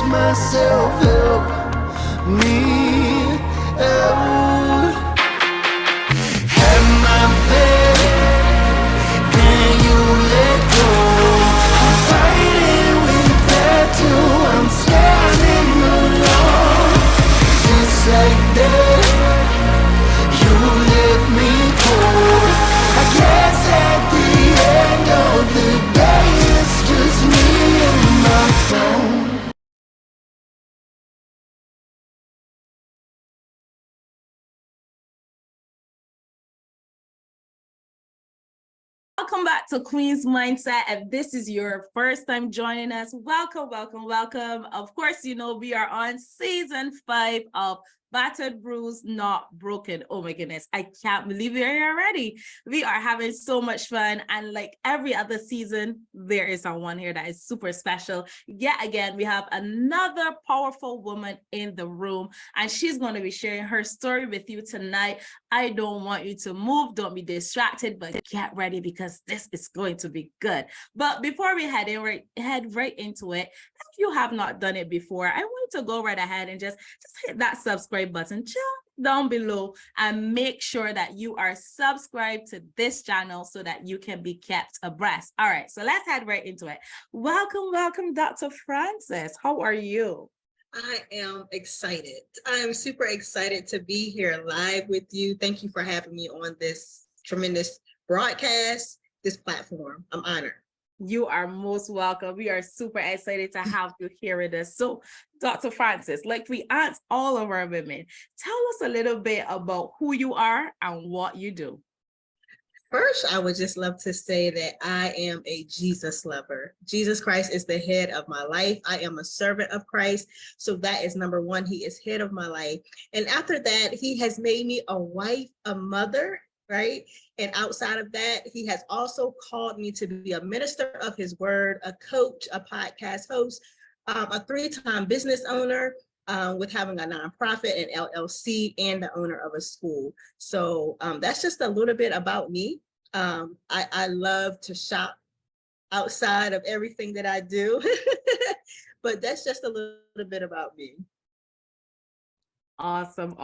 myself, help me out. Have my bed, then you let go. I'm fighting with that too. I'm standing alone. Just like that, you left me cold. I guess at the end of the day, it's just me and my phone. Welcome back to Queen's Mindset. If this is your first time joining us, welcome, welcome, welcome. Of course, you know, we are on season 5 of Battered Bruised, Not Broken. Oh my goodness, I can't believe we're here already. We are having so much fun. And like every other season, there is someone here that is super special. Yet again, we have another powerful woman in the room, and she's going to be sharing her story with you tonight. I don't want you to move. Don't be distracted, but get ready because this is going to be good. But before we head right into it, if you have not done it before, I want you to go right ahead and just hit that subscribe button just down below and make sure that you are subscribed to this channel so that you can be kept abreast. All right, so let's head right into it. Welcome, Dr. Francis. How are you? I am excited. I am super excited to be here live with you. Thank you for having me on this tremendous broadcast, this platform. I'm honored. You are most welcome. We are super excited to have you here with us. So, Dr. Francis, like we ask all of our women, tell us a little bit about who you are and what you do. First, I would just love to say that I am a Jesus lover. Jesus Christ is the head of my life. I am a servant of Christ. So that is number one. He is head of my life. And after that, he has made me a wife, a mother, right? And outside of that, he has also called me to be a minister of his word, a coach, a podcast host, a 3-time business owner, with having a nonprofit, an LLC, and the owner of a school. So that's just a little bit about me. I love to shop outside of everything that I do, but that's just a little bit about me. Awesome.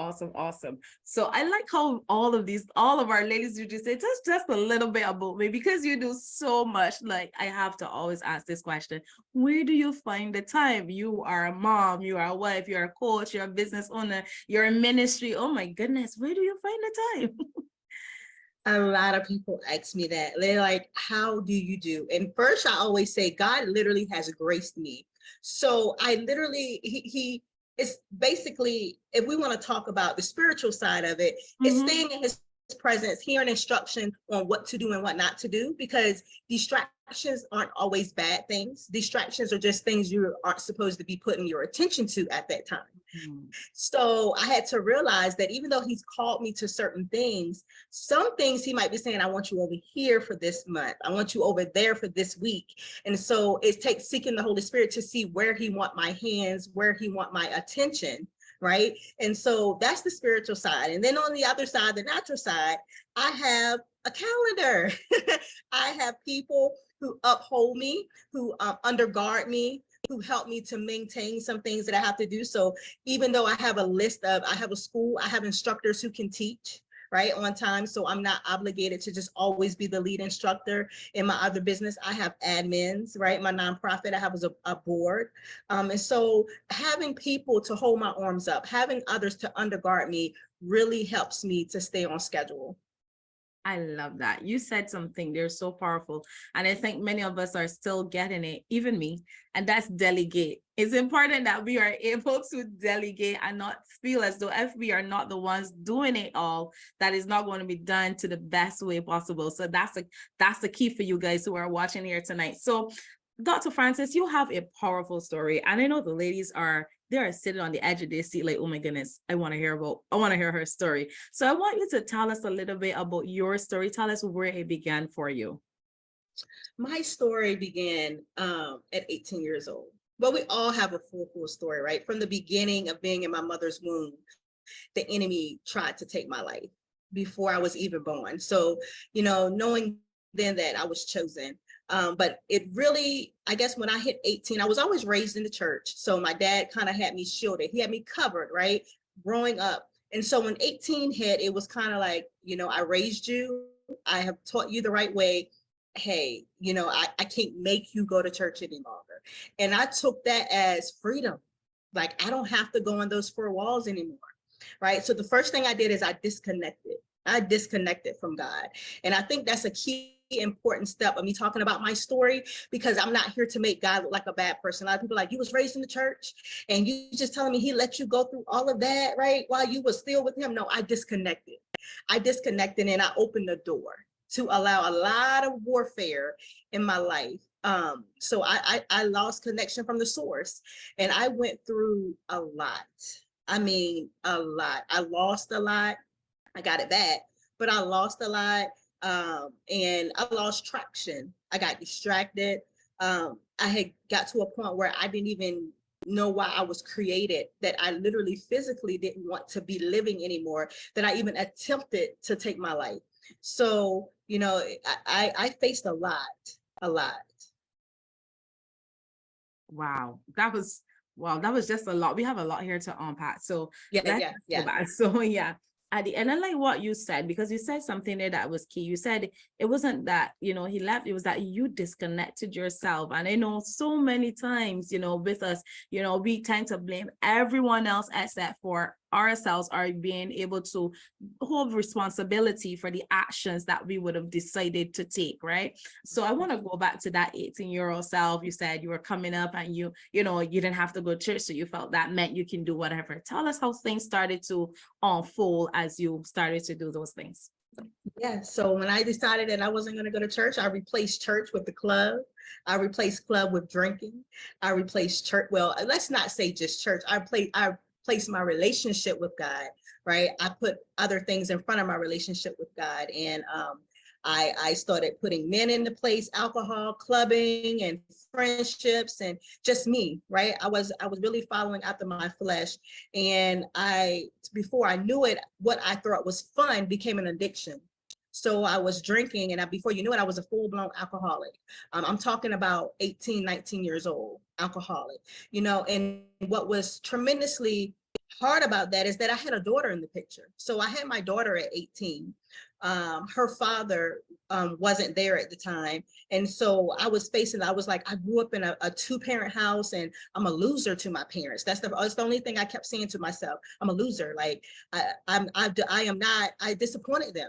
So I like how all of our ladies, you just say just a little bit about me because you do so much. Like I have to always ask this question: where do you find the time? You are a mom, you are a wife, you're a coach, you're a business owner, you're in ministry. Oh my goodness, where do you find the time? A lot of people ask me that. They're like, how do you do? And first, I always say, God literally has graced me. So I literally, he it's basically, if we want to talk about the spiritual side of it, it's staying in his presence, hearing instruction on what to do and what not to do, because distractions aren't always bad things. Distractions are just things you aren't supposed to be putting your attention to at that time. So I had to realize that even though he's called me to certain things, some things he might be saying, I want you over here for this month. I want you over there for this week. And so it takes seeking the Holy Spirit to see where he want my hands, where he want my attention, right? And so that's the spiritual side. And then on the other side, the natural side, I have a calendar. I have people who uphold me, who undergird me, who help me to maintain some things that I have to do. So even though I have a school, I have instructors who can teach, right, on time. So I'm not obligated to just always be the lead instructor. In my other business, I have admins, right? My nonprofit, I have a board. And so having people to hold my arms up, having others to undergird me really helps me to stay on schedule. I love that. You said something, they're so powerful. And I think many of us are still getting it, even me, and that's delegate. It's important that we are able to delegate and not feel as though if we are not the ones doing it all, that is not going to be done to the best way possible. So that's the key for you guys who are watching here tonight. So Dr. Francis, you have a powerful story. And I know the ladies they're sitting on the edge of their seat like, oh my goodness, I want to hear her story. So I want you to tell us a little bit about your story. Tell us where it began for you. My story began at 18 years old. But we all have a full story, right? From the beginning of being in my mother's womb, the enemy tried to take my life before I was even born. So, knowing then that I was chosen, But it really, I guess when I hit 18, I was always raised in the church. So my dad kind of had me shielded. He had me covered, right? Growing up. And so when 18 hit, it was kind of like, I raised you. I have taught you the right way. Hey, I can't make you go to church any longer. And I took that as freedom. Like, I don't have to go in those four walls anymore. Right. So the first thing I did is I disconnected from God. And I think that's a key important step of me talking about my story, because I'm not here to make God look like a bad person. A lot of people are like, you was raised in the church and you just telling me he let you go through all of that, right? While you were still with him. No, I disconnected and I opened the door to allow a lot of warfare in my life. So I lost connection from the source, and I went through a lot. I mean, a lot. I lost a lot. I got it back, but I lost a lot. And I lost traction. I got distracted. I had got to a point where I didn't even know why I was created, that I literally physically didn't want to be living anymore, that I even attempted to take my life. So, I faced a lot. Wow, that was just a lot. We have a lot here to unpack. So Yeah. go back. So yeah. At the end, I like what you said, because you said something there that was key. You said it wasn't that, he left, it was that you disconnected yourself. And I know so many times, with us, we tend to blame everyone else except for ourselves, are being able to hold responsibility for the actions that we would have decided to take, right? So I want to go back to that 18-year-old self. You said you were coming up and you didn't have to go to church, so you felt that meant you can do whatever. Tell us how things started to unfold as you started to do those things. Yeah, so when I decided that I wasn't going to go to church, I replaced church with the club. I replaced club with drinking. I replaced church. Well, let's not say just church. I placed my relationship with God, right? I put other things in front of my relationship with God. And I started putting men into place, alcohol, clubbing, and friendships, and just me, right? I was really following after my flesh. And before I knew it, what I thought was fun became an addiction. So I was drinking, and before you knew it, I was a full-blown alcoholic. I'm talking about 18, 19 years old, alcoholic, and what was tremendously hard about that is that I had a daughter in the picture. So I had my daughter at 18. Her father wasn't there at the time. And so I was like, I grew up in a two-parent house, and I'm a loser to my parents. That's the only thing I kept saying to myself. I'm a loser. Like I disappointed them.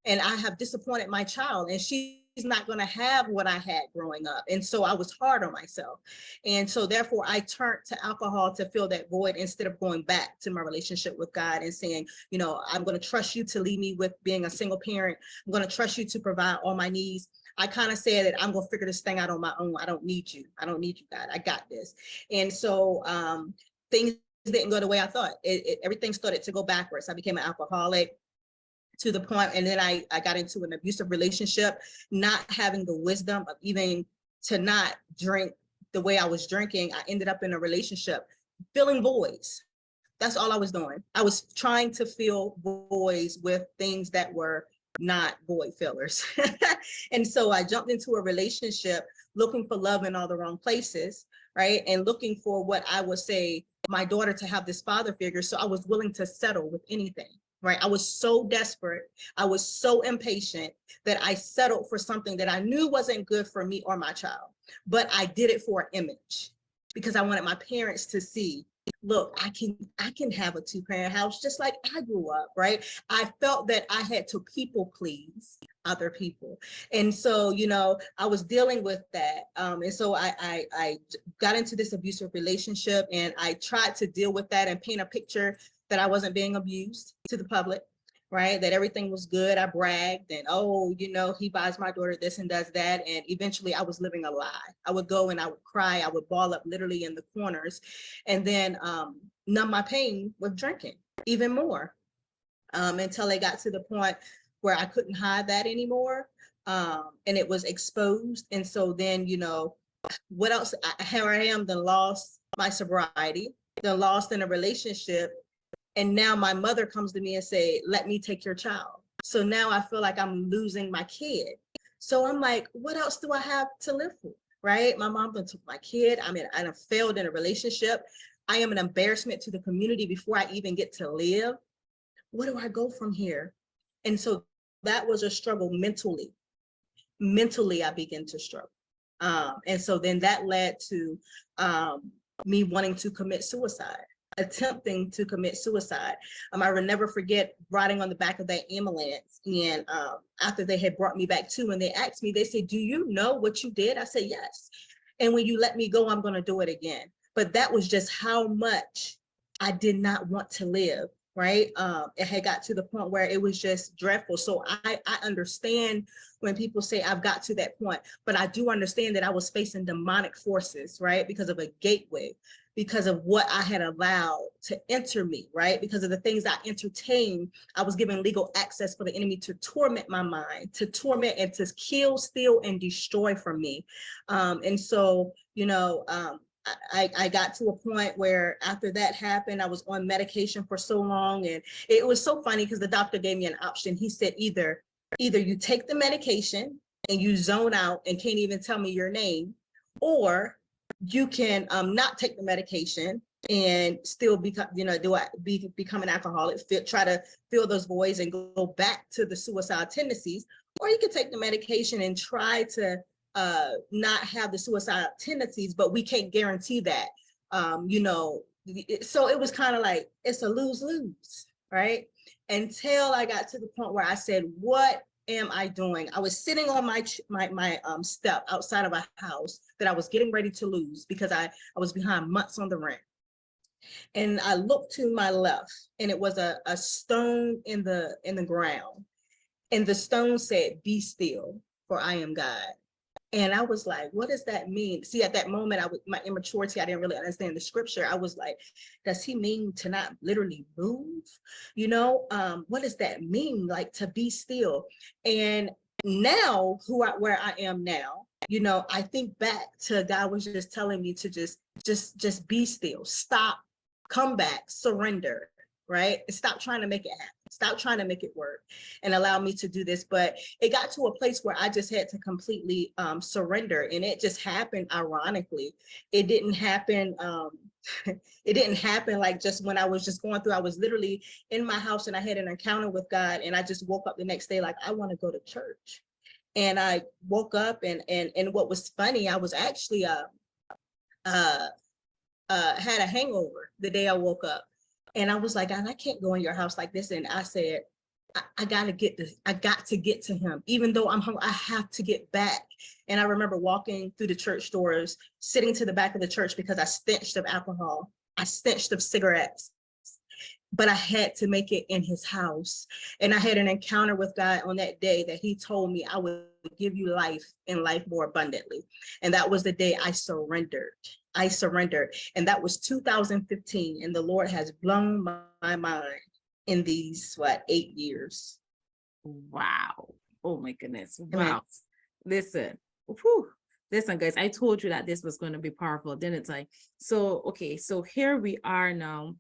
And I have disappointed my child, and she's not going to have what I had growing up. And so I was hard on myself. And so therefore I turned to alcohol to fill that void, instead of going back to my relationship with God and saying, I'm going to trust you to lead me with being a single parent. I'm going to trust you to provide all my needs. I kind of said that I'm going to figure this thing out on my own. I don't need you. I don't need you, God. I got this. And so things didn't go the way I thought. Everything started to go backwards. I became an alcoholic to the point, and then I got into an abusive relationship, not having the wisdom of even to not drink the way I was drinking. I ended up in a relationship filling voids. That's all I was doing. I was trying to fill voids with things that were not void fillers. And so I jumped into a relationship looking for love in all the wrong places, right? And looking for what I would say, my daughter to have this father figure. So I was willing to settle with anything. Right. I was so desperate. I was so impatient that I settled for something that I knew wasn't good for me or my child. But I did it for an image, because I wanted my parents to see, look, I can have a two-parent house just like I grew up. Right. I felt that I had to people please other people. And so, I was dealing with that. And so I got into this abusive relationship, and I tried to deal with that and paint a picture that I wasn't being abused to the public, right? That everything was good. I bragged, and he buys my daughter this and does that. And eventually I was living a lie. I would go and I would cry. I would ball up literally in the corners, and then numb my pain with drinking even more, until it got to the point where I couldn't hide that anymore. And it was exposed. And so then, what else? Here I am, then lost my sobriety, then lost in a relationship. And now my mother comes to me and say, let me take your child. So now I feel like I'm losing my kid. So I'm like, what else do I have to live for? Right? My mom done took my kid. I mean, I failed in a relationship. I am an embarrassment to the community before I even get to live. Where do I go from here? And so that was a struggle mentally. Mentally, I began to struggle. And so then that led to me wanting to commit suicide, attempting to commit suicide. I will never forget riding on the back of that ambulance. And after they had brought me back to, and they asked me, they said, do you know what you did? I said, yes. And when you let me go, I'm going to do it again. But that was just how much I did not want to live. Right. It had got to the point where it was just dreadful. So I understand when people say I've got to that point, but I do understand that I was facing demonic forces, right? Because of a gateway, because of what I had allowed to enter me, right? Because of the things I entertained, I was given legal access for the enemy to torment my mind, to torment and to kill, steal, and destroy from me. And so, you know, I got to a point where after that happened, I was on medication for so long. And it was so funny because the doctor gave me an option. He said, either you take the medication and you zone out and can't even tell me your name, or you can not take the medication and still become, you know, become an alcoholic, try to fill those voids and go back to the suicidal tendencies, or you can take the medication and try to not have the suicidal tendencies, but we can't guarantee that. You know, so it was kind of like, it's a lose-lose, right? Until I got to the point where I said, what am I doing? I was sitting on my step outside of a house that I was getting ready to lose because I was behind months on the rent. And I looked to my left, and it was a stone in the ground. And the stone said, be still, for I am God. And I was like, what does that mean? See, at that moment, my immaturity, I didn't really understand the scripture. I was like, does he mean to not literally move? You know, what does that mean? Like, to be still. And now, where I am now, you know, I think back to God was just telling me to just be still, stop, come back, surrender, right? Stop trying to make it happen. Stop trying to make it work and allow me to do this. But it got to a place where I just had to completely surrender. And it just happened ironically. It didn't happen. It didn't happen like just when I was just going through. I was literally in my house and I had an encounter with God. And I just woke up the next day like, I want to go to church. And I woke up and what was funny, I was actually had a hangover the day I woke up. And I was like, I can't go in your house like this. And I said, I got to get to him. Even though I'm hungry, I have to get back. And I remember walking through the church doors, sitting to the back of the church because I stenched of alcohol. I stenched of cigarettes. But I had to make it in his house. And I had an encounter with God on that day that he told me I would give you life and life more abundantly. And that was the day I surrendered. And that was 2015. And the Lord has blown my mind in these, 8 years. Wow. Oh my goodness. Wow. Amen. Listen. Whew. Listen, guys, I told you that this was going to be powerful, didn't I? So, okay. So here we are now.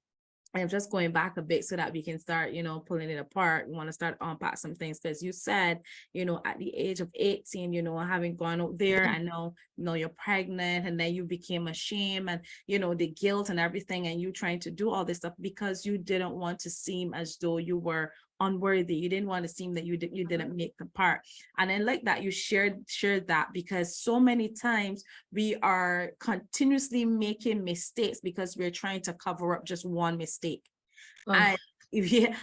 I'm just going back a bit so that we can start, you know, pulling it apart. We want to start unpack some things because you said, you know, at the age of 18, you know, having gone out there, I know, you know, you're pregnant and then you became ashamed and, you know, the guilt and everything, and you trying to do all this stuff because you didn't want to seem as though you were unworthy. You didn't want to seem that you didn't make the part. And then like that, you shared that because so many times we are continuously making mistakes because we're trying to cover up just one mistake. Oh. And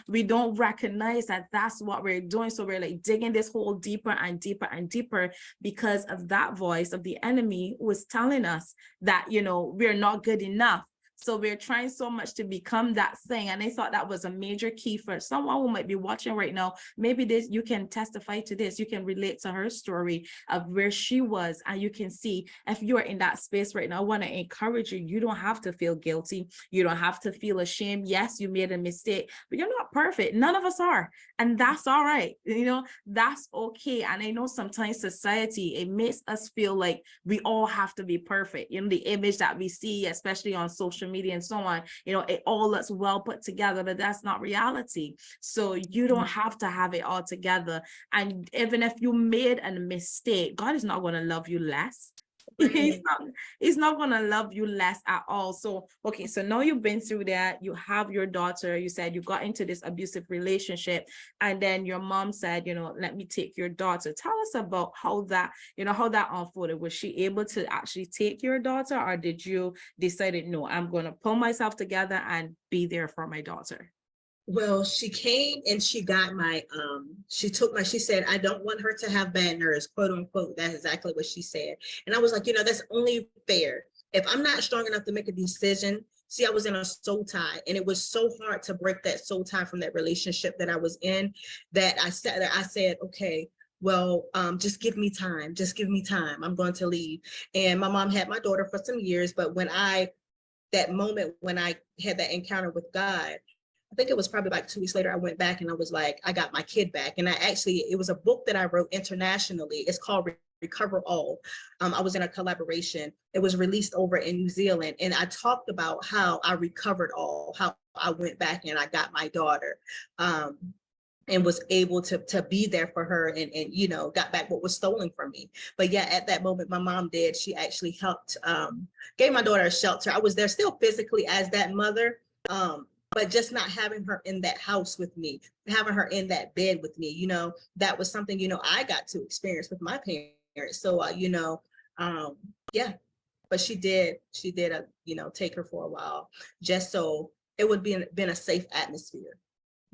we don't recognize that that's what we're doing. So we're like digging this hole deeper and deeper and deeper because of that voice of the enemy was telling us that, you know, we're not good enough. So we're trying so much to become that thing. And I thought that was a major key for someone who might be watching right now. Maybe you can testify to this. You can relate to her story of where she was. And you can see if you are in that space right now, I want to encourage you. You don't have to feel guilty. You don't have to feel ashamed. Yes, you made a mistake, but you're not perfect. None of us are. And that's all right. You know, that's okay. And I know sometimes society, it makes us feel like we all have to be perfect. You know, the image that we see, especially on social social media and so on, it all looks well put together, but that's not reality. So you don't have to have it all together. And even if you made a mistake, God is not going to love you less. He's not gonna love you less at all. So okay, so now you've been through that, you have your daughter, you said you got into this abusive relationship, and then your mom said, let me take your daughter. Tell us about how that unfolded. Was she able to actually take your daughter, or did you decided, no, I'm gonna pull myself together and be there for my daughter? Well, she came and she got she said, I don't want her to have bad nerves, quote unquote. That's exactly what she said. And I was like, that's only fair. If I'm not strong enough to make a decision, see, I was in a soul tie, and it was so hard to break that soul tie from that relationship that I was in, that I said, okay, well, just give me time. Just give me time. I'm going to leave. And my mom had my daughter for some years, but that moment when I had that encounter with God, I think it was probably like 2 weeks later, I went back and I was like, I got my kid back. And it was a book that I wrote internationally. It's called Recover All. I was in a collaboration. It was released over in New Zealand. And I talked about how I recovered all, how I went back and I got my daughter. And was able to be there for her and got back what was stolen from me. But yeah, at that moment, my mom did. She actually helped, gave my daughter a shelter. I was there still physically as that mother, but just not having her in that house with me, having her in that bed with me, that was something, I got to experience with my parents. So, yeah, but she did, take her for a while, just so it would been a safe atmosphere.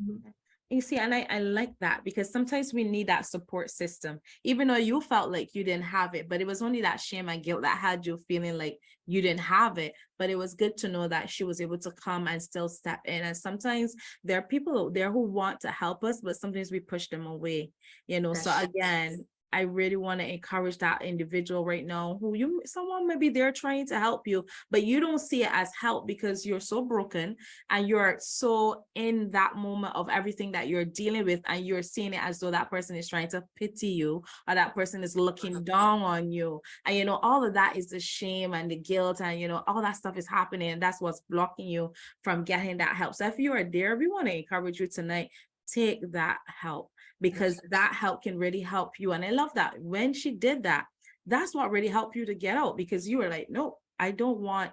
Mm-hmm. You see, and I like that, because sometimes we need that support system, even though you felt like you didn't have it, but it was only that shame and guilt that had you feeling like you didn't have it. But it was good to know that she was able to come and still step in. And sometimes there are people out there who want to help us, but sometimes we push them away, so again, I really want to encourage that individual right now someone maybe they're trying to help you, but you don't see it as help because you're so broken and you're so in that moment of everything that you're dealing with, and you're seeing it as though that person is trying to pity you, or that person is looking down on you. And all of that is the shame and the guilt, and all that stuff is happening, and that's what's blocking you from getting that help. So if you are there, we want to encourage you tonight, take that help, because that help can really help you. And I love that when she did that, that's what really helped you to get out, because you were like, no, I don't want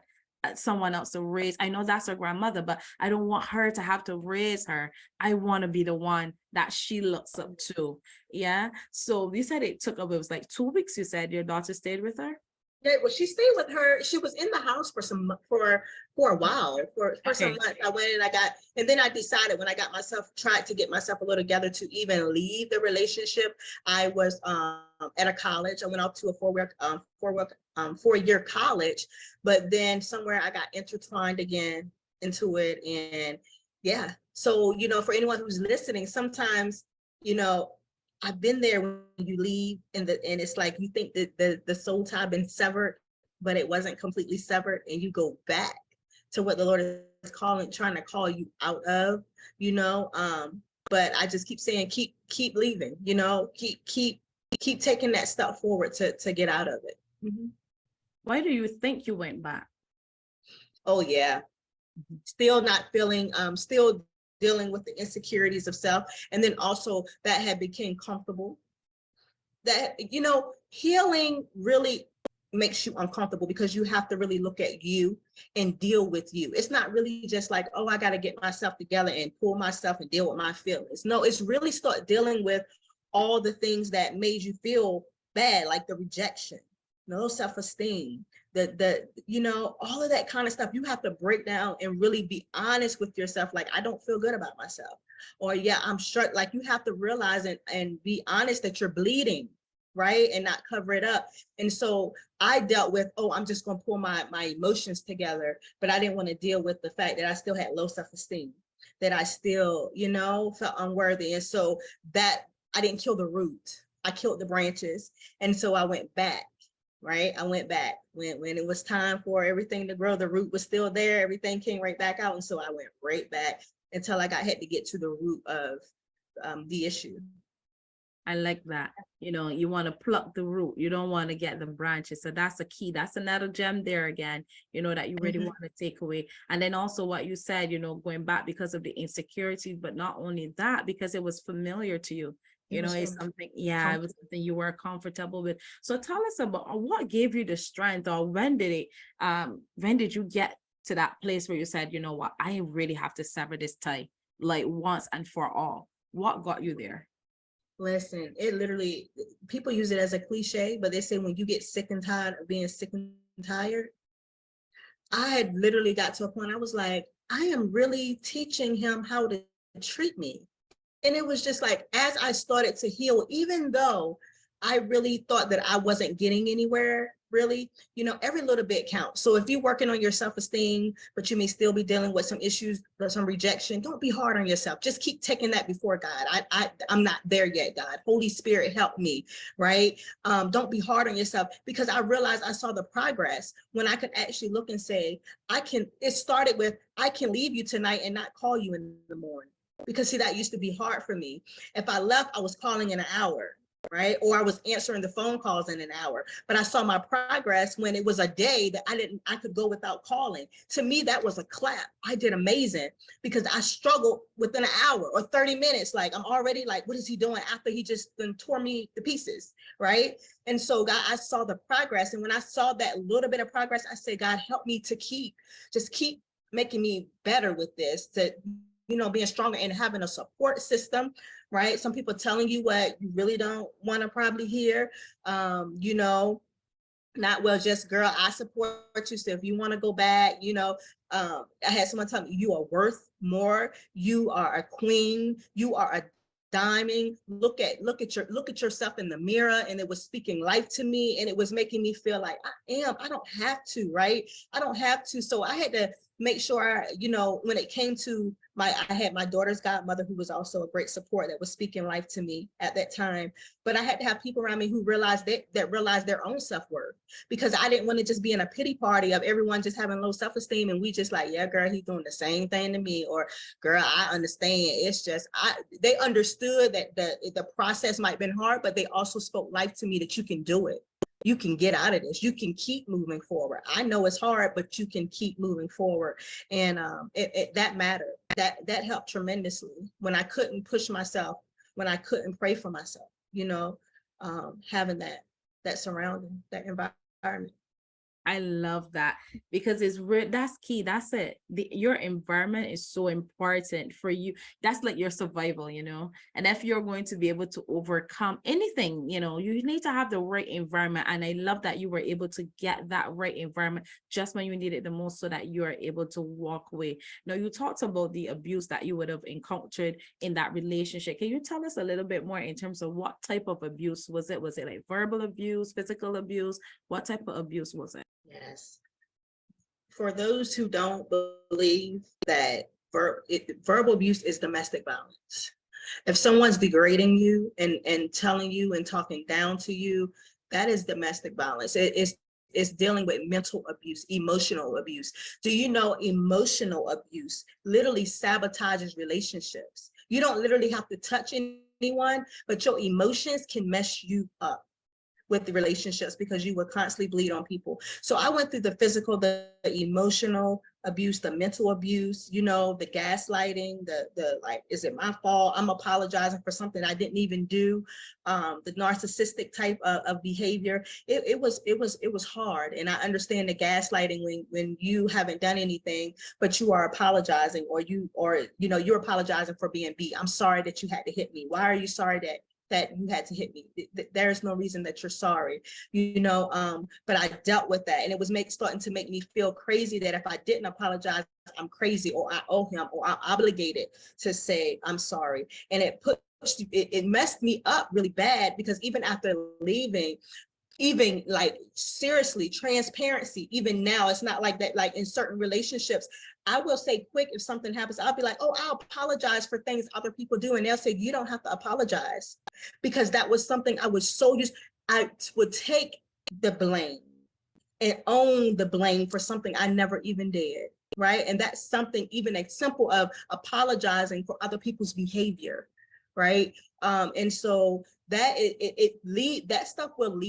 someone else to raise. I know that's her grandmother, but I don't want her to have to raise her. I want to be the one that she looks up to. Yeah. So you said it was like 2 weeks. You said your daughter stayed with her? Yeah, well, she stayed with her. She was in the house for a while, for some months. I went and then I decided, when I tried to get myself a little together to even leave the relationship. I was at a college. I went off to a 4-year college, but then somewhere I got intertwined again into it. And yeah, so for anyone who's listening, sometimes I've been there when you leave and it's like you think that the soul tie been severed, but it wasn't completely severed, and you go back to what the Lord is trying to call you out of, but I just keep saying, keep leaving, keep taking that step forward to get out of it. Mm-hmm. Why do you think you went back? Oh yeah. Mm-hmm. Still not feeling, still dealing with the insecurities of self. And then also that had become comfortable. That, healing really makes you uncomfortable, because you have to really look at you and deal with you. It's not really just like, oh, I got to get myself together and pull myself and deal with my feelings. No, it's really start dealing with all the things that made you feel bad, like the rejection, no self-esteem, all of that kind of stuff. You have to break down and really be honest with yourself. Like, I don't feel good about myself, or yeah, I'm sure. Like, you have to realize and be honest that you're bleeding, right? And not cover it up. And so I dealt with, oh, I'm just going to pull my emotions together, but I didn't want to deal with the fact that I still had low self-esteem, that I still, felt unworthy. And so that I didn't kill the root, I killed the branches. And so I went back. Right. I went back when it was time for everything to grow. The root was still there. Everything came right back out. And so I went right back until I had to get to the root of the issue. I like that. You want to pluck the root. You don't want to get the branches. So that's a key. That's another gem there again, that you really want to take away. And then also what you said, going back because of the insecurities, but not only that, because it was familiar to you. It's something, it was something you were comfortable with. So tell us about what gave you the strength, or when did you get to that place where you said, you know what, I really have to sever this tie, like once and for all. What got you there? Listen, it literally, people use it as a cliche, but they say when you get sick and tired of being sick and tired, I had literally got to a point, I was like, I am really teaching him how to treat me. And it was just like, as I started to heal, even though I really thought that I wasn't getting anywhere, really, every little bit counts. So if you're working on your self-esteem, but you may still be dealing with some issues or some rejection, don't be hard on yourself. Just keep taking that before God. I'm not there yet, God. Holy Spirit, help me, right? Don't be hard on yourself, because I realized I saw the progress when I could actually look and say, it started with, I can leave you tonight and not call you in the morning. Because see, that used to be hard for me. If I left, I was calling in an hour, right? Or I was answering the phone calls in an hour. But I saw my progress when it was a day that I could go without calling. To me, that was a clap. I did amazing, because I struggled within an hour or 30 minutes. Like, I'm already like, what is he doing after he just tore me to pieces, right? And so God, I saw the progress. And when I saw that little bit of progress, I said, God, help me to keep making me better with this, to being stronger and having a support system, right? Some people telling you what you really don't want to probably hear, not, well, just girl, I support you. So if you want to go back, I had someone tell me, you are worth more. You are a queen. You are a diamond. Look at yourself in the mirror. And it was speaking life to me, and it was making me feel like I don't have to, right? I don't have to. So I had to make sure, when it came to I had my daughter's godmother, who was also a great support, that was speaking life to me at that time. But I had to have people around me who realized that realized their own self-worth, because I didn't want to just be in a pity party of everyone just having low self-esteem, and we just like, yeah, girl, he's doing the same thing to me, or girl, I understand. It's just, they understood that the process might have been hard, but they also spoke life to me, that you can do it. You can get out of this. You can keep moving forward. I know it's hard, but you can keep moving forward. And that mattered. That helped tremendously when I couldn't push myself, when I couldn't pray for myself, having that surrounding, that environment. I love that, because that's key. That's it. Your environment is so important for you. That's like your survival, and if you're going to be able to overcome anything, you need to have the right environment. And I love that you were able to get that right environment just when you need it the most, so that you are able to walk away. Now, you talked about the abuse that you would have encountered in that relationship. Can you tell us a little bit more in terms of what type of abuse was it? Was it like verbal abuse, physical abuse? What type of abuse was it? Yes. For those who don't believe that verbal abuse is domestic violence, if someone's degrading you and telling you and talking down to you, that is domestic violence. It's dealing with mental abuse, emotional abuse. Do you know emotional abuse literally sabotages relationships? You don't literally have to touch anyone, but your emotions can mess you up with the relationships, because you would constantly bleed on people. So I went through the physical, the emotional abuse, the mental abuse, the gaslighting, the like, is it my fault? I'm apologizing for something I didn't even do. The narcissistic type of behavior. It was hard. And I understand the gaslighting when you haven't done anything, but you are apologizing, or you're apologizing for being beat. I'm sorry that you had to hit me. Why are you sorry that you had to hit me? There's no reason that you're sorry, but I dealt with that, and it was starting to make me feel crazy that if I didn't apologize, I'm crazy, or I owe him, or I'm obligated to say I'm sorry. And it messed me up really bad, because even after leaving, even like seriously, transparency, even now, it's not like that. Like in certain relationships, I will say quick, if something happens, I'll be like, oh, I'll apologize for things other people do. And they'll say, you don't have to apologize, because that was something I was so used. I would take the blame and own the blame for something I never even did. Right. And that's something even as simple of apologizing for other people's behavior. right? And so that that stuff will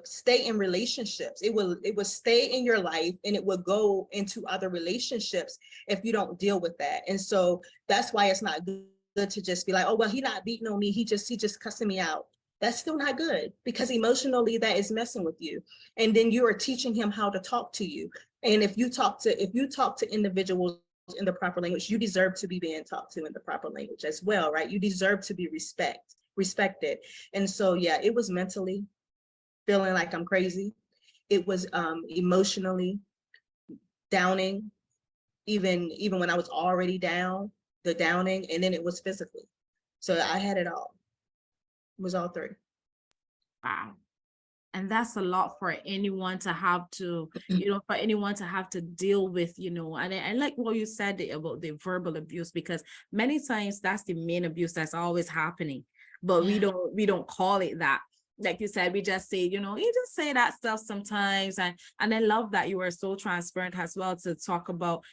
stay in relationships. It will stay in your life, and it will go into other relationships if you don't deal with that. And so that's why it's not good to just be like, oh well, he not beating on me, he just cussing me out. That's still not good, because emotionally that is messing with you. And then you are teaching him how to talk to you. And if you talk to individuals in the proper language, you deserve to be being talked to in the proper language as well, right? You deserve to be respected. And so yeah, it was mentally feeling like I'm crazy. It was emotionally downing, even when I was already down, the downing, and then it was physically. So I had it all. It was all three. Wow. And that's a lot for anyone to have to, for anyone to have to deal with, and I like what you said about the verbal abuse, because many times that's the main abuse that's always happening, but we don't call it that. Like you said, we just say, you just say that stuff sometimes. And I love that you are so transparent as well to talk about,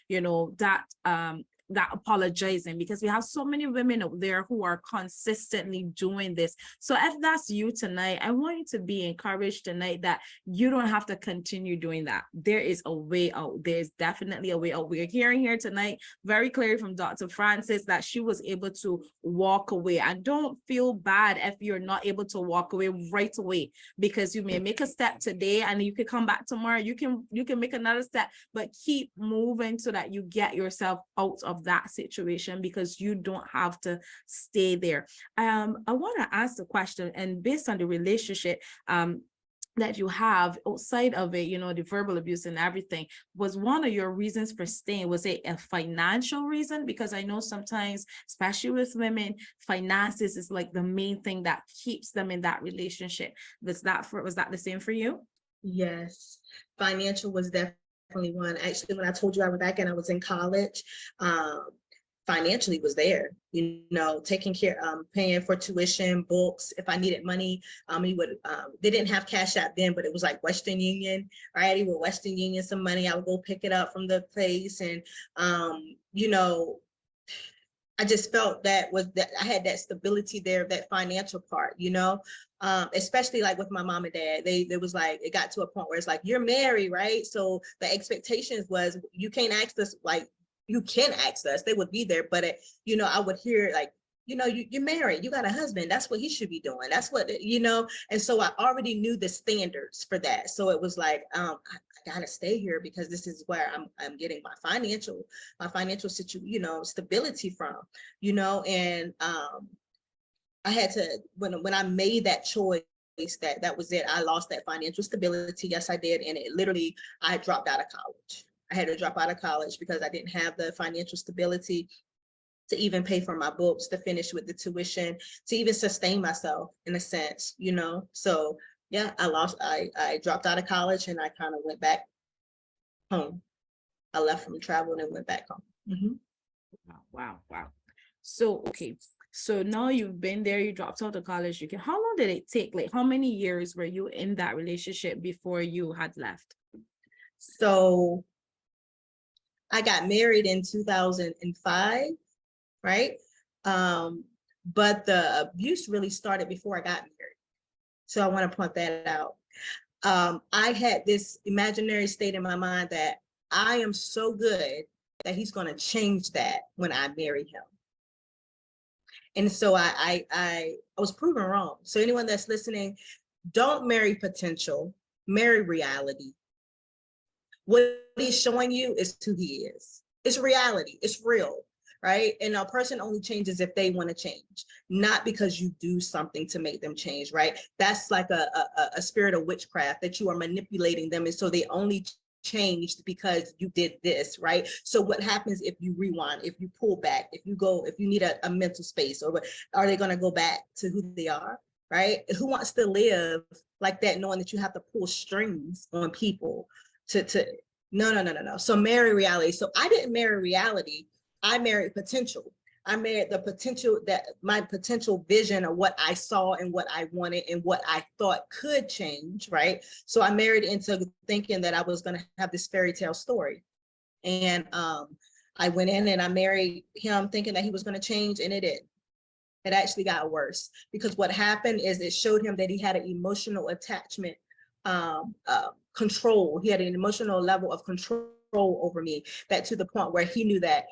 that apologizing, because we have so many women out there who are consistently doing this. So if that's you tonight, I want you to be encouraged tonight that you don't have to continue doing that. There is a way out. There's definitely a way out. We're hearing here tonight very clearly from Dr. Francis that she was able to walk away. And don't feel bad if you're not able to walk away right away, because you may make a step today and you can come back tomorrow. You can make another step, but keep moving so that you get yourself out of that situation, because you don't have to stay there. I want to ask the question, and based on the relationship that you have outside of it, the verbal abuse and everything, was one of your reasons for staying, was it a financial reason? Because I know sometimes, especially with women, finances is like the main thing that keeps them in that relationship. Was that the same for you? Yes, financial was definitely one. Actually, when I told you I was back and I was in college, financially was there, taking care, paying for tuition, books. If I needed money, he would, they didn't have Cash App then, but it was like Western Union, right? He would Western Union some money. I would go pick it up from the place. And, I just felt that I had that stability there, that financial part, especially like with my mom and dad. They was like, it got to a point where it's like, you're married, right? So the expectations was, you can't ask us, like, you can ask us, they would be there. But I would hear like, you're married, you got a husband, that's what he should be doing. That's what, and so I already knew the standards for that. So it was like, I gotta stay here, because this is where I'm getting my financial situation, stability from, and I had to, when I made that choice, that was it. I lost that financial stability. Yes, I did. And it literally, I dropped out of college. I had to drop out of college because I didn't have the financial stability to even pay for my books, to finish with the tuition, to even sustain myself in a sense, So yeah, I dropped out of college, and I kind of went back home. I left from travel and went back home. Wow. So, okay. So now you've been there, you dropped out of college. How long did it take? Like, how many years were you in that relationship before you had left? So I got married in 2005, right? But the abuse really started before I got married. So I want to point that out. I had this imaginary state in my mind that I am so good that he's going to change that when I marry him. And so I was proven wrong. So anyone that's listening, don't marry potential, marry reality. What he's showing you is who he is. It's reality, it's real, right? And a person only changes if they want to change, not because you do something to make them change, right? That's like a spirit of witchcraft, that you are manipulating them. And so they only changed because you did this, right? So what happens if you rewind, if you pull back, if you need a mental space, or are they going to go back to who they are, right? Who wants to live like that, knowing that you have to pull strings on people to no. So marry reality. So I didn't marry reality. I married potential. I married the potential, that my potential vision of what I saw and what I wanted and what I thought could change, right? So I married into thinking that I was going to have this fairy tale story. And I went in and I married him thinking that he was going to change, and it did. it actually got worse, because what happened is it showed him that he had an emotional attachment control. He had an emotional level of control over me, that to the point where he knew that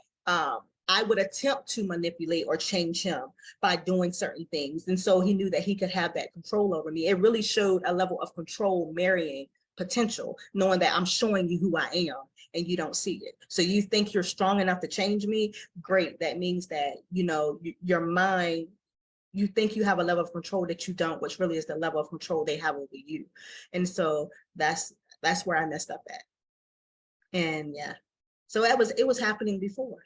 I would attempt to manipulate or change him by doing certain things. And so he knew that he could have that control over me. It really showed a level of control marrying potential, knowing that I'm showing you who I am and you don't see it. So you think you're strong enough to change me? Great. That means that, you know, your mind, you think you have a level of control that you don't, which really is the level of control they have over you. And so that's where I messed up at. And yeah, so it was happening before.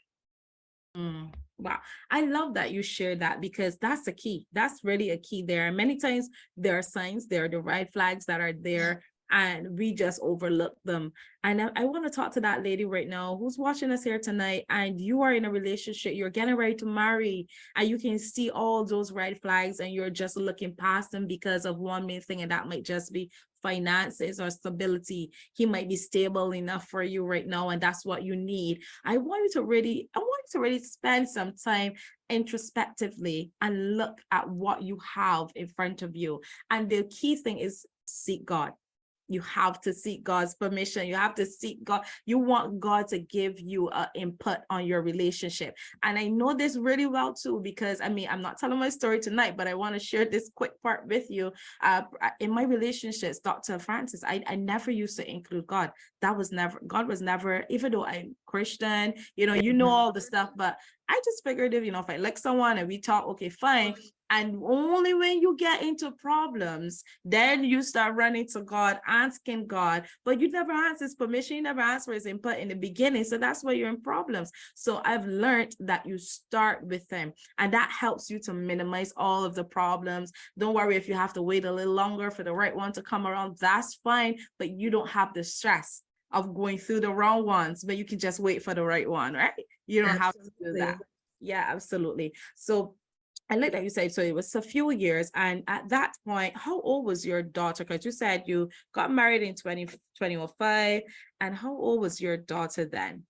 Wow. I love that you shared that, because that's a key. That's really a key there. And many times there are signs, there are the red flags that are there, and we just overlook them. And I want to talk to that lady right now who's watching us here tonight, and you are in a relationship, you're getting ready to marry, and you can see all those red flags and you're just looking past them because of one main thing, and that might just be finances or stability. He might be stable enough for you right now, and that's what you need. I want you to really spend some time introspectively and look at what you have in front of you. And the key thing is seek God. You have to seek God's permission. You have to seek God. You want God to give you an input on your relationship. And I know this really well too, because I mean, I'm not telling my story tonight, but I want to share this quick part with you. In my relationships, Dr. Francis, I never used to include God. God was never, even though I'm Christian, you know all the stuff, but I just figured if I like someone and we talk, okay, fine. And only when you get into problems, then you start running to God, asking God, but you never ask his permission, you never ask for his input in the beginning. So that's why you're in problems. So I've learned that you start with him, and that helps you to minimize all of the problems. Don't worry if you have to wait a little longer for the right one to come around, that's fine, but you don't have the stress of going through the wrong ones, but you can just wait for the right one, right? You don't have to do that. Yeah, absolutely. So I like that you said, so it was a few years. And at that point, how old was your daughter? Because you said you got married in 2005. And how old was your daughter then?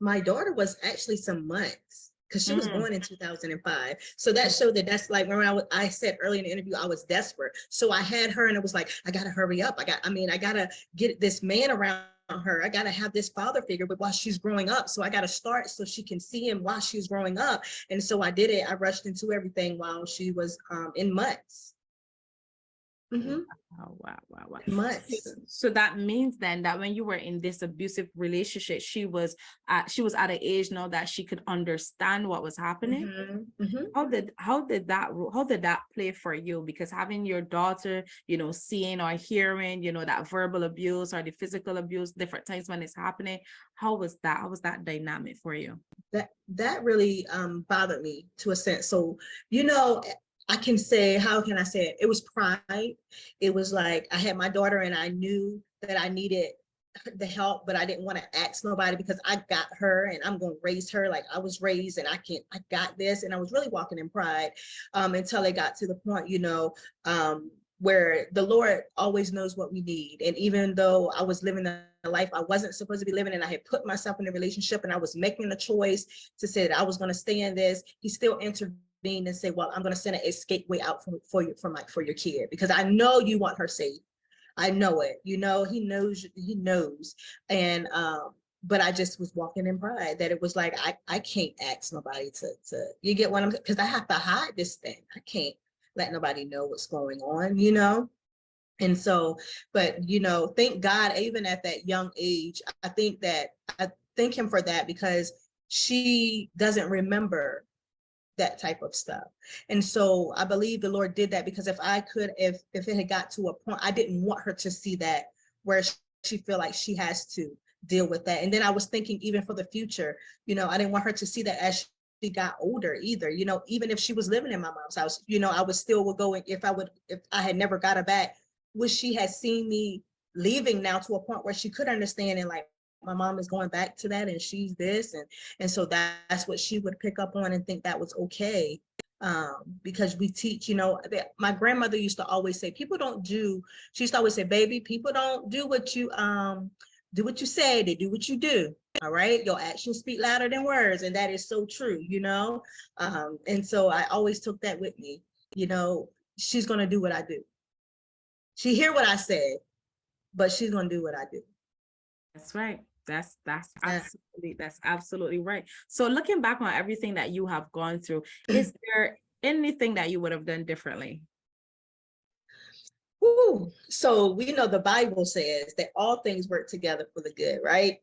My daughter was actually some months, because she was born in 2005. So that showed that's like, remember I said early in the interview, I was desperate. So I had her and it was like, I got to hurry up. I got to get this man around her. I got to have this father figure, but while she's growing up, so I got to start so she can see him while she's growing up. And so I did it. I rushed into everything while she was in months. Oh, wow. Months. So that means then that when you were in this abusive relationship, she was at an age now that she could understand what was happening. How did that play for you? Because having your daughter, seeing or hearing, that verbal abuse or the physical abuse, different times when it's happening, how was that dynamic for you? That really bothered me to a sense. So, I can say, how can I say it? It was pride. It was like I had my daughter and I knew that I needed the help, but I didn't want to ask nobody because I got her and I'm going to raise her like I was raised, and I got this. And I was really walking in pride until it got to the point, where the Lord always knows what we need. And even though I was living a life I wasn't supposed to be living, and I had put myself in a relationship and I was making a choice to say that I was going to stay in this, he still intervened and say, well, I'm going to send an escape way out for your kid, because I know you want her safe. I know it, he knows. And but I just was walking in pride, that it was like I can't ask nobody to you get what I'm, because I have to hide this thing. I can't let nobody know what's going on, And so, but thank God, even at that young age, I thank him for that, because she doesn't remember that type of stuff. And so I believe the Lord did that, because if it had got to a point, I didn't want her to see that where she feel like she has to deal with that. And then I was thinking, even for the future, I didn't want her to see that as she got older either, even if she was living in my mom's house, I would still go, if I had never got her back, would she had seen me leaving now to a point where she could understand, and like, my mom is going back to that and she's this, and so that's what she would pick up on and think that was okay. Because we teach, my grandmother used to always say, she used to always say, baby, people don't do what you do what you say, they do what you do. All right. Your actions speak louder than words. And that is so true, you know? And so I always took that with me, you know, she's going to do what I do. She hear what I said, but she's going to do what I do. That's right. That's Yeah. absolutely right. So looking back on everything that you have gone through, is there anything that you would have done differently? Woo. So we know the Bible says that all things work together for the good, right?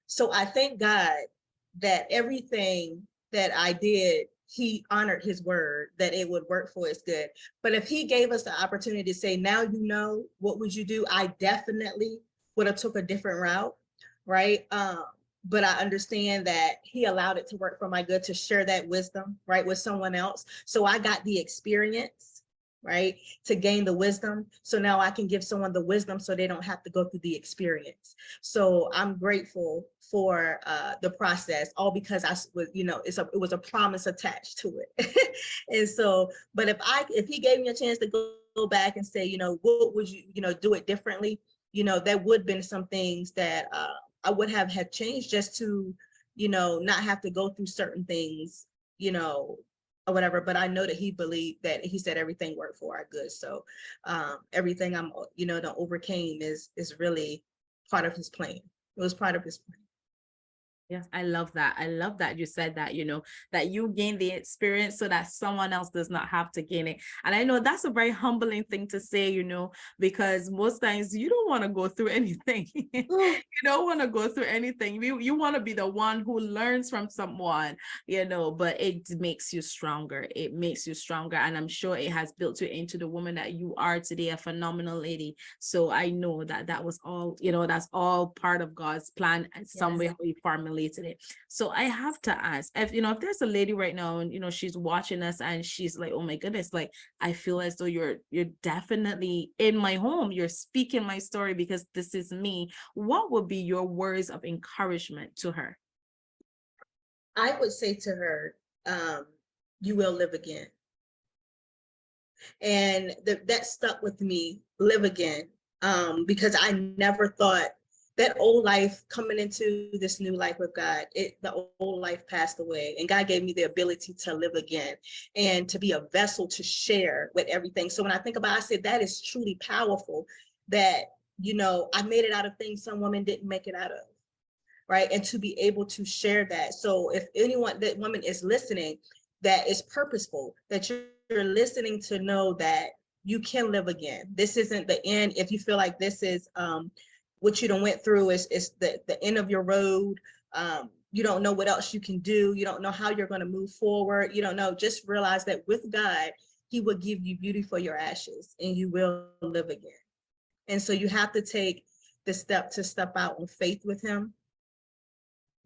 So I thank God that everything that I did, he honored his word that it would work for his good. But if he gave us the opportunity to say, now you know, what would you do? I definitely would have took a different route, right? But I understand that he allowed it to work for my good, to share that wisdom, right, with someone else. So I got the experience, right, to gain the wisdom. So now I can give someone the wisdom so they don't have to go through the experience. So I'm grateful for the process, all because I was, you know, it was a promise attached to it. And so, but if he gave me a chance to go back and say, you know, what would you, you know, do it differently, you know, that would have been some things that I would have had changed just to, you know, not have to go through certain things, you know, or whatever. But I know that he believed that he said everything worked for our good. So everything I'm, you know, that overcame is really part of his plan. It was part of his plan. Yes, I love that. I love that you said that, you know, that you gain the experience so that someone else does not have to gain it. And I know that's a very humbling thing to say, you know, because most times you don't want to go through anything. You don't want to go through anything. You want to be the one who learns from someone, you know, but it makes you stronger. It makes you stronger. And I'm sure it has built you into the woman that you are today, a phenomenal lady. So I know that that was all, you know, that's all part of God's plan and some way we formulated it. So I have to ask, if you know, if there's a lady right now and you know she's watching us and she's like, oh my goodness, like I feel as though you're definitely in my home, you're speaking my story because this is me, what would be your words of encouragement to her? I would say to her, you will live again. And that stuck with me, live again, because I never thought that old life coming into this new life with God, the old life passed away, and God gave me the ability to live again and to be a vessel to share with everything. So when I think about it, I said that is truly powerful, that, you know, I made it out of things some women didn't make it out of, right? And to be able to share that. So if anyone, that woman is listening, that is purposeful, that you're listening to know that you can live again. This isn't the end. If you feel like this is what you done went through is the end of your road. You don't know what else you can do. You don't know how you're going to move forward. You don't know. Just realize that with God, he will give you beauty for your ashes and you will live again. And so you have to take the step to step out on faith with him.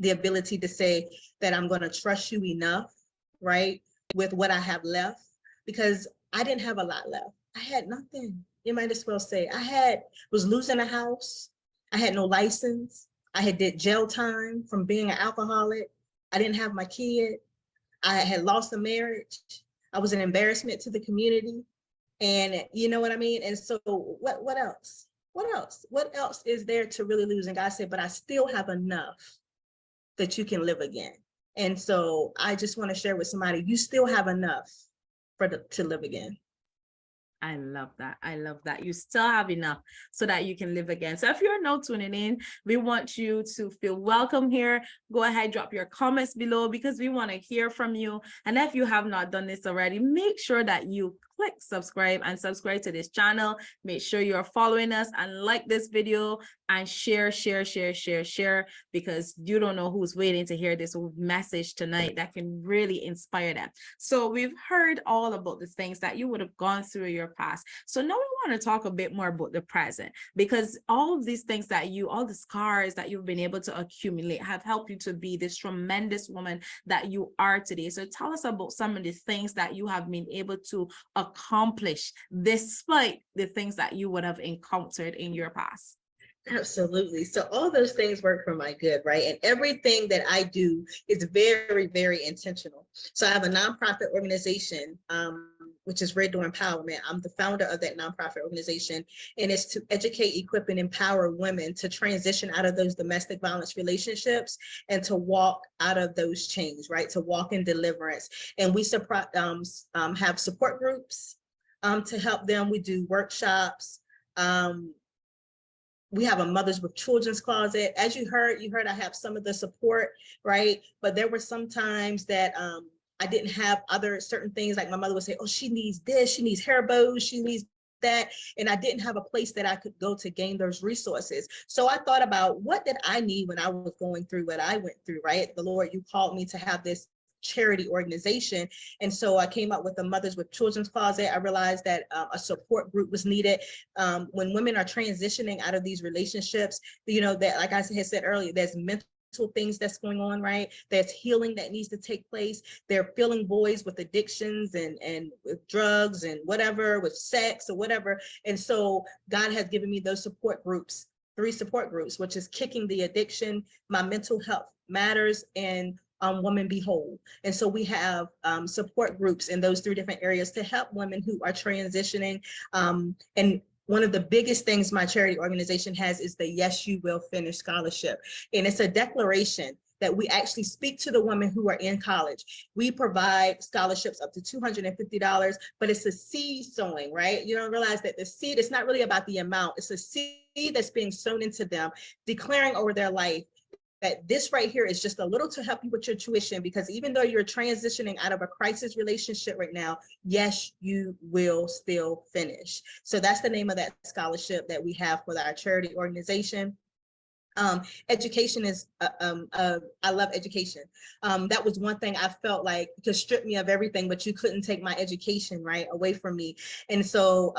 The ability to say that I'm going to trust you enough, right, with what I have left, because I didn't have a lot left. I had nothing. You might as well say was losing a house. I had no license. I had did jail time from being an alcoholic. I didn't have my kid. I had lost a marriage. I was an embarrassment to the community. And you know what I mean? And so what else? What else? What else is there to really lose? And God said, but I still have enough that you can live again. And so I just want to share with somebody, you still have enough to live again. I love that. I love that. You still have enough so that you can live again. So if you're now tuning in, we want you to feel welcome here. Go ahead, drop your comments below because we want to hear from you. And if you have not done this already, make sure that you click subscribe to this channel. Make sure you're following us and like this video and share, because you don't know who's waiting to hear this message tonight that can really inspire them. So we've heard all about the things that you would have gone through in your past. So now we want to talk a bit more about the present, because all of these things all the scars that you've been able to accumulate have helped you to be this tremendous woman that you are today. So tell us about some of the things that you have been able to accomplish despite the things that you would have encountered in your past. Absolutely. So all those things work for my good, right? And everything that I do is very, very intentional. So I have a nonprofit organization which is Red Door Empowerment. I'm the founder of that nonprofit organization, and it's to educate, equip, and empower women to transition out of those domestic violence relationships and to walk out of those chains, right? To walk in deliverance. And we have support groups to help them. We do workshops. We have a Mothers with Children's closet. As you heard I have some of the support, right? But there were some times that I didn't have other certain things, like my mother would say, oh, she needs this, she needs hair bows, she needs that. And I didn't have a place that I could go to gain those resources. So I thought about, what did I need when I was going through what I went through, right? The Lord, you called me to have this charity organization. And so I came up with the Mothers with Children's Closet. I realized that a support group was needed. When women are transitioning out of these relationships, that, like I had said earlier, there's mental things that's going on, right? There's healing that needs to take place. They're filling voids with addictions and with drugs and whatever, with sex or whatever. And so God has given me those support groups, 3 support groups, which is Kicking the Addiction, My Mental Health Matters, and Woman Be Whole. And so we have support groups in those 3 different areas to help women who are transitioning. And one of the biggest things my charity organization has is the Yes, You Will Finish Scholarship. And it's a declaration that we actually speak to the women who are in college. We provide scholarships up to $250, but it's a seed sowing, right? You don't realize that the seed, it's not really about the amount. It's a seed that's being sown into them, declaring over their life that this right here is just a little to help you with your tuition, because even though you're transitioning out of a crisis relationship right now, yes, you will still finish. So that's the name of that scholarship that we have for our charity organization. Education is, I love education. That was one thing I felt like you could strip me of everything, but you couldn't take my education, right, away from me. And so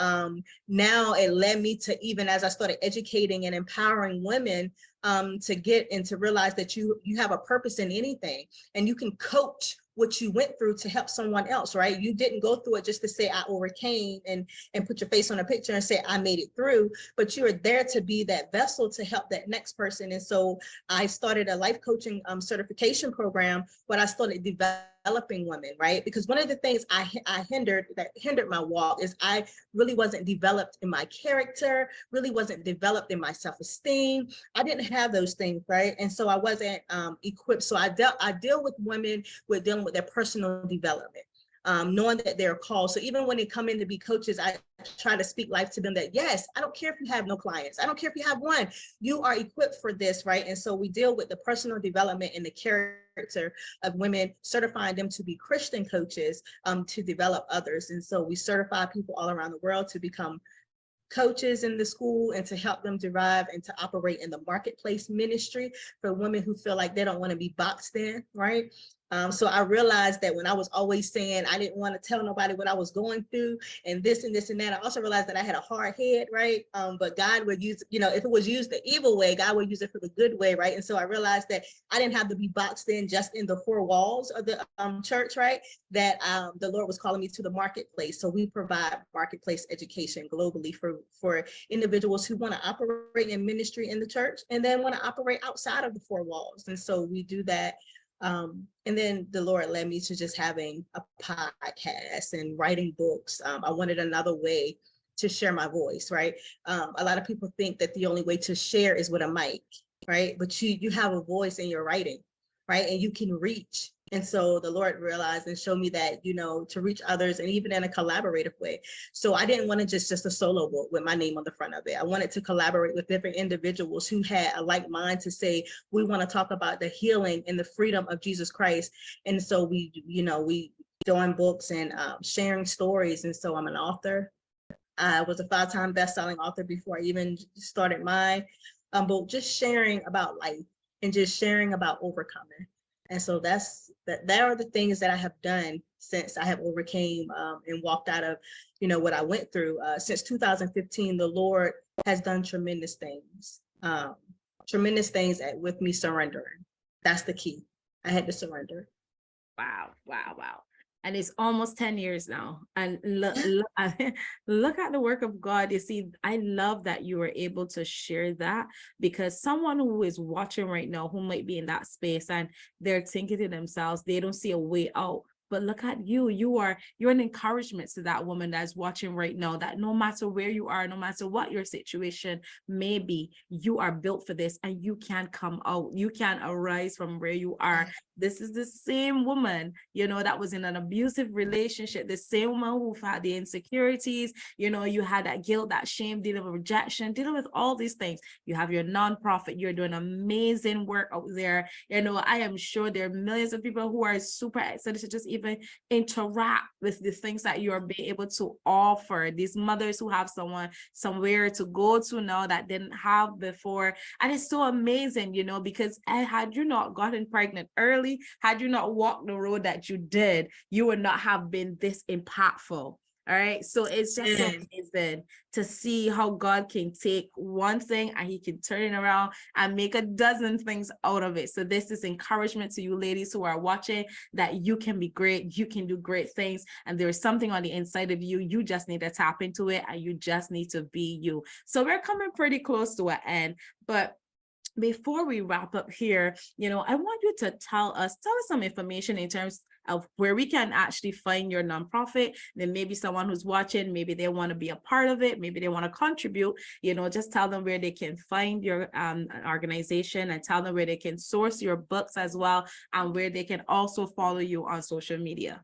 now it led me to, even as I started educating and empowering women, to get and to realize that you have a purpose in anything, and you can coach what you went through to help someone else, right? You didn't go through it just to say I overcame and put your face on a picture and say I made it through, but you are there to be that vessel to help that next person. And so I started a life coaching certification program where I started developing women, right? Because one of the things that hindered my walk is I really wasn't developed in my character, really wasn't developed in my self-esteem. I didn't have those things, right? And so I wasn't equipped. So I deal with women with dealing with their personal development, knowing that they're called. So even when they come in to be coaches, I try to speak life to them that, yes, I don't care if you have no clients. I don't care if you have one, you are equipped for this, right? And so we deal with the personal development and the character of women, certifying them to be Christian coaches, to develop others. And so we certify people all around the world to become coaches in the school and to help them derive and to operate in the marketplace ministry for women who feel like they don't want to be boxed in, right? So I realized that when I was always saying I didn't want to tell nobody what I was going through and this and this and that, I also realized that I had a hard head, right? But God would use, if it was used the evil way, God would use it for the good way, right? And so I realized that I didn't have to be boxed in just in the 4 walls of the church, right? That the Lord was calling me to the marketplace. So we provide marketplace education globally for individuals who want to operate in ministry in the church and then want to operate outside of the 4 walls. And so we do that. And then the Lord led me to just having a podcast and writing books. I wanted another way to share my voice, right? A lot of people think that the only way to share is with a mic, right? But you have a voice in your writing, right? And you can reach. And so the Lord realized and showed me that, to reach others and even in a collaborative way. So I didn't want to just a solo book with my name on the front of it. I wanted to collaborate with different individuals who had a like mind to say, we want to talk about the healing and the freedom of Jesus Christ. And so we doing books and sharing stories. And so I'm an author. I was a 5-time best-selling author before I even started my book, just sharing about life and just sharing about overcoming. And so that are the things that I have done since I have overcame and walked out of, what I went through. Since 2015, the Lord has done tremendous things with me surrendering. That's the key. I had to surrender. Wow. And it's almost 10 years now. And look at the work of God. You see, I love that you were able to share that, because someone who is watching right now, who might be in that space and they're thinking to themselves, they don't see a way out But look at you. You're an encouragement to that woman that's watching right now, that no matter where you are, no matter what your situation may be, you are built for this and you can come out. You can arise from where you are. This is the same woman, that was in an abusive relationship, the same woman who had the insecurities, you had that guilt, that shame, dealing with rejection, dealing with all these things. You have your nonprofit, you're doing amazing work out there. I am sure there are millions of people who are super excited to just even interact with the things that you're being able to offer. These mothers who have somewhere to go to now that didn't have before. And it's so amazing, because had you not gotten pregnant early, had you not walked the road that you did, you would not have been this impactful. All right. So it's just so amazing to see how God can take one thing and he can turn it around and make a dozen things out of it. So this is encouragement to you ladies who are watching, that you can be great. You can do great things. And there is something on the inside of you. You just need to tap into it and you just need to be you. So we're coming pretty close to an end, but before we wrap up here, I want you to tell us some information in terms of where we can actually find your nonprofit. Then maybe someone who's watching, maybe they want to be a part of it, maybe they want to contribute, just tell them where they can find your organization, and tell them where they can source your books as well, and where they can also follow you on social media.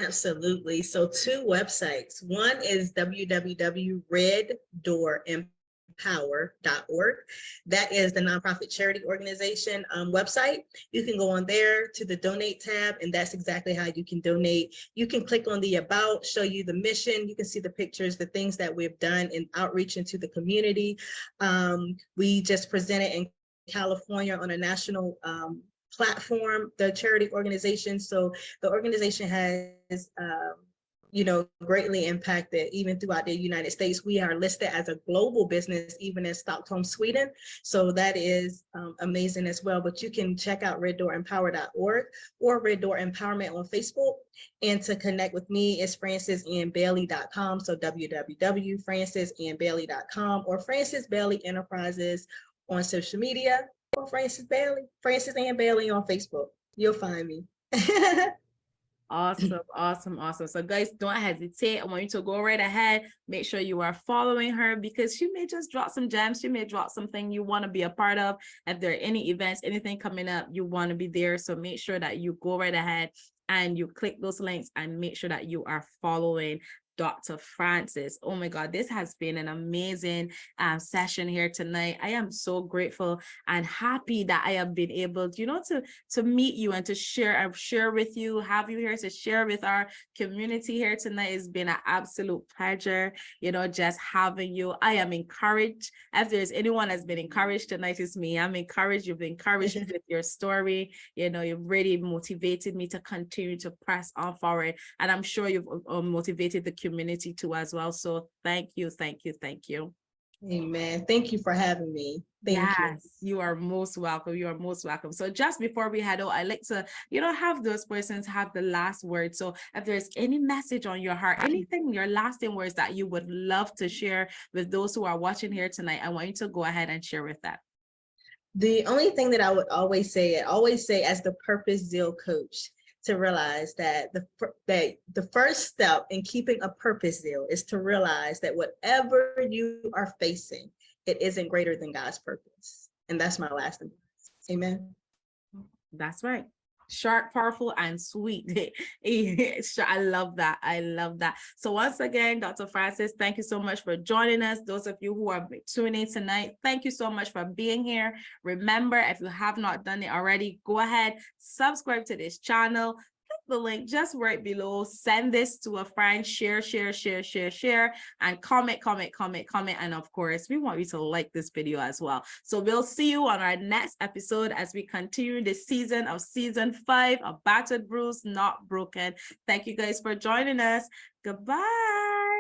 Absolutely. So 2 websites. One is www.reddoorempower.org. That is the nonprofit charity organization website. You can go on there to the donate tab, and that's exactly how you can donate. You can click on the about, show you the mission. You can see the pictures, the things that we've done in outreach into the community. We just presented in California on a national platform, the charity organization. So the organization has greatly impacted even throughout the United States. We are listed as a global business, even in Stockholm, Sweden. So that is amazing as well. But you can check out reddooремpower.org or Red Door Empowerment on Facebook. And to connect with me is francesandbailey.com. So www.francesandbailey.com or Frances Bailey Enterprises on social media, or Frances and Bailey on Facebook. You'll find me. Awesome. So guys, don't hesitate. I want you to go right ahead. Make sure you are following her, because she may just drop some gems. She may drop something you want to be a part of. If there are any events, anything coming up, you want to be there. So make sure that you go right ahead and you click those links and make sure that you are following Dr. Frances. Oh my God, this has been an amazing session here tonight. I am so grateful and happy that I have been able, to meet you and to share with you, have you here to share with our community here tonight. It's been an absolute pleasure, just having you. I am encouraged. If there's anyone that's been encouraged tonight, it's me. I'm encouraged. You've been encouraged with your story. You've really motivated me to continue to press on forward. And I'm sure you've motivated the community too as well. So thank you. Amen. Thank you for having me. Thank you are most welcome. So just before we head out, I like to have those persons have the last word. So if there's any message on your heart, anything, your lasting words that you would love to share with those who are watching here tonight, I want you to go ahead and share with that. The only thing that I would always say as the Purpose Zeal coach, to realize that the first step in keeping a purpose zeal is to realize that whatever you are facing, it isn't greater than God's purpose. And that's my last advice. Amen. That's right. Sharp, powerful, and sweet. I love that. So once again, Dr. Frances, thank you so much for joining us. Those of you who are tuning in tonight, thank you so much for being here. Remember, if you have not done it already, go ahead, subscribe to this channel. Click the link just right below. Send this to a friend. Share, and comment. And of course, we want you to like this video as well. So we'll see you on our next episode as we continue the season 5 of Battered Bruised, Not Broken. Thank you guys for joining us. Goodbye.